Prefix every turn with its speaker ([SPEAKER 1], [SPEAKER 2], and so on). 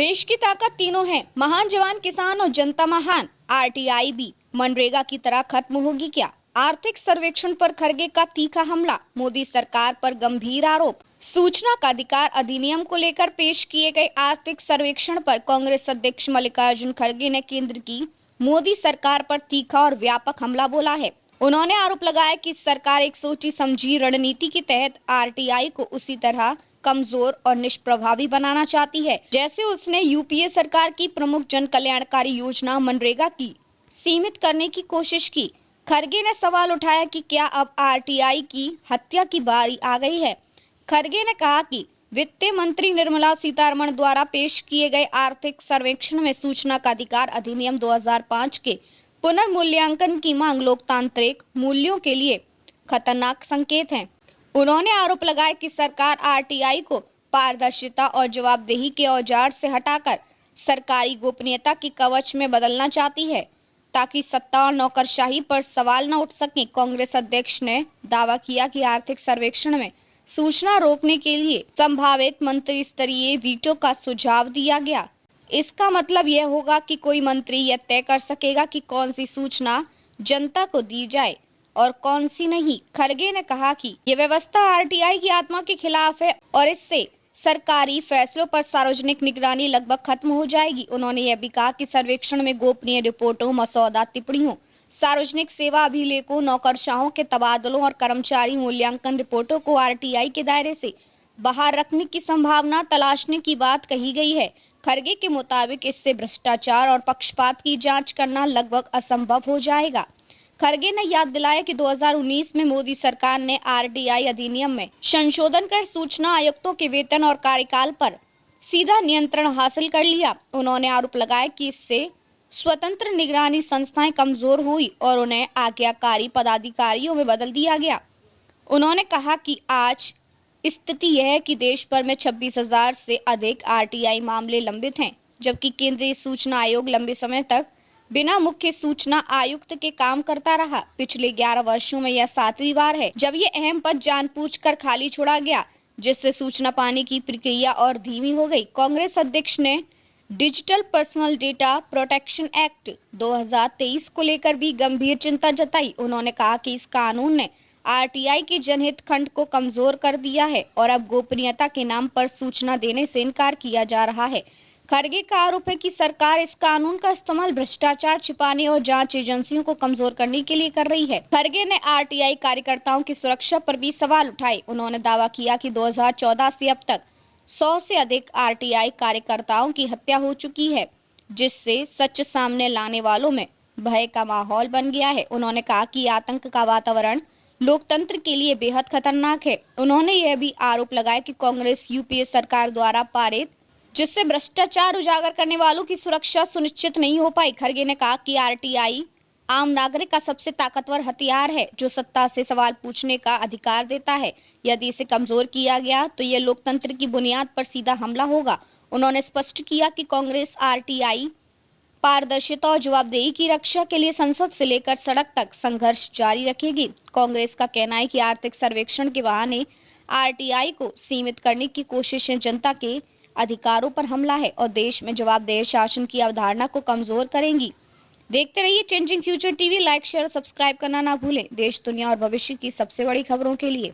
[SPEAKER 1] देश की ताकत तीनों है, महान जवान, किसान और जनता महान। आरटीआई भी मनरेगा की तरह खत्म होगी क्या? आर्थिक सर्वेक्षण पर खरगे का तीखा हमला, मोदी सरकार पर गंभीर आरोप। सूचना का अधिकार अधिनियम को लेकर पेश किए गए आर्थिक सर्वेक्षण पर कांग्रेस अध्यक्ष मल्लिकार्जुन खड़गे ने केंद्र की मोदी सरकार पर तीखा और व्यापक हमला बोला है। उन्होंने आरोप लगाया कि सरकार एक सोची समझी रणनीति के तहत आरटीआई को उसी तरह कमजोर और निष्प्रभावी बनाना चाहती है जैसे उसने यूपीए सरकार की प्रमुख जन कल्याणकारी योजना मनरेगा की सीमित करने की कोशिश की। खरगे ने सवाल उठाया कि क्या अब आरटीआई की हत्या की बारी आ गई है। खरगे ने कहा कि वित्त मंत्री निर्मला सीतारमण द्वारा पेश किए गए आर्थिक सर्वेक्षण में सूचना का अधिकार अधिनियम 2005 के पुनर्मूल्यांकन की मांग लोकतांत्रिक मूल्यों के लिए खतरनाक संकेत है। उन्होंने आरोप लगाया कि सरकार आरटीआई को पारदर्शिता और जवाबदेही के औजार से हटाकर सरकारी गोपनीयता की कवच में बदलना चाहती है ताकि सत्ता और नौकरशाही पर सवाल न उठ सके। कांग्रेस अध्यक्ष ने दावा किया कि आर्थिक सर्वेक्षण में सूचना रोकने के लिए संभावित मंत्री स्तरीय वीटो का सुझाव दिया गया। इसका मतलब यह होगा कि कोई मंत्री यह तय कर सकेगा कि कौन सी सूचना जनता को दी जाए और कौन सी नहीं। खरगे ने कहा कि यह व्यवस्था आरटीआई की आत्मा के खिलाफ है और इससे सरकारी फैसलों पर सार्वजनिक निगरानी लगभग खत्म हो जाएगी। उन्होंने यह भी कहा कि सर्वेक्षण में गोपनीय रिपोर्टों, मसौदा टिप्पणियों, सार्वजनिक सेवा अभिलेखों, नौकरशाहों के तबादलों और कर्मचारी मूल्यांकन रिपोर्टों को आरटीआई के दायरे से बाहर रखने की संभावना तलाशने की बात कही गई है। खरगे के मुताबिक इससे भ्रष्टाचार और पक्षपात की जांच करना लगभग असंभव हो जाएगा। खरगे ने याद दिलाया कि 2019 में मोदी सरकार ने आरटीआई अधिनियम में संशोधन कर सूचना आयुक्तों के वेतन और कार्यकाल पर सीधा नियंत्रण हासिल कर लिया। उन्होंने आरोप लगाया कि इससे स्वतंत्र निगरानी संस्थाएं कमजोर हुई और उन्हें आज्ञाकारी पदाधिकारियों में बदल दिया गया। उन्होंने कहा कि आज स्थिति यह है कि देश भर में 26,000 से अधिक आरटीआई मामले लंबित हैं, जबकि केंद्रीय सूचना आयोग लंबे समय तक बिना मुख्य सूचना आयुक्त के काम करता रहा। पिछले 11 वर्षों में यह 7वीं बार है जब ये अहम पद जानबूझकर खाली छोड़ा गया, जिससे सूचना पाने की प्रक्रिया और धीमी हो गई। कांग्रेस अध्यक्ष ने digital personal data protection act 2023 को लेकर भी गंभीर चिंता जताई। उन्होंने कहा कि इस कानून ने आरटीआई के जनहित खंड को कमजोर कर दिया है और अब गोपनीयता के नाम पर सूचना देने से इनकार किया जा रहा है। खरगे का आरोप है कि सरकार इस कानून का इस्तेमाल भ्रष्टाचार छिपाने और जांच एजेंसियों को कमजोर करने के लिए कर रही है। खरगे ने आरटीआई कार्यकर्ताओं की सुरक्षा पर भी सवाल उठाए। उन्होंने दावा किया कि 2014 से अब तक 100 से अधिक आरटीआई कार्यकर्ताओं की हत्या हो चुकी है, जिससे सच सामने लाने वालों में भय का माहौल बन गया है। उन्होंने कहा कि आतंक का वातावरण लोकतंत्र के लिए बेहद खतरनाक है। उन्होंने यह भी आरोप लगाया कि कांग्रेस यूपीए सरकार द्वारा पारित जिससे भ्रष्टाचार उजागर करने वालों की सुरक्षा सुनिश्चित नहीं हो पाई। खरगे ने कहा कि आरटीआई आम नागरिक का सबसे ताकतवर हथियार है जो सत्ता से सवाल पूछने का अधिकार देता है। यदि इसे कमजोर किया गया तो यह लोकतंत्र की बुनियाद पर सीधा हमला होगा। उन्होंने स्पष्ट किया कि कांग्रेस आरटीआई पारदर्शिता और जवाबदेही की रक्षा के लिए संसद से लेकर सड़क तक संघर्ष जारी रखेगी। कांग्रेस का कहना है कि आर्थिक सर्वेक्षण के बहाने आरटीआई को सीमित करने की कोशिशें जनता के अधिकारों पर हमला है और देश में जवाबदेह शासन की अवधारणा को कमजोर करेंगी। देखते रहिए changing future TV. Like, share और सब्सक्राइब करना ना भूलें। देश, दुनिया और भविष्य की सबसे बड़ी खबरों के लिए।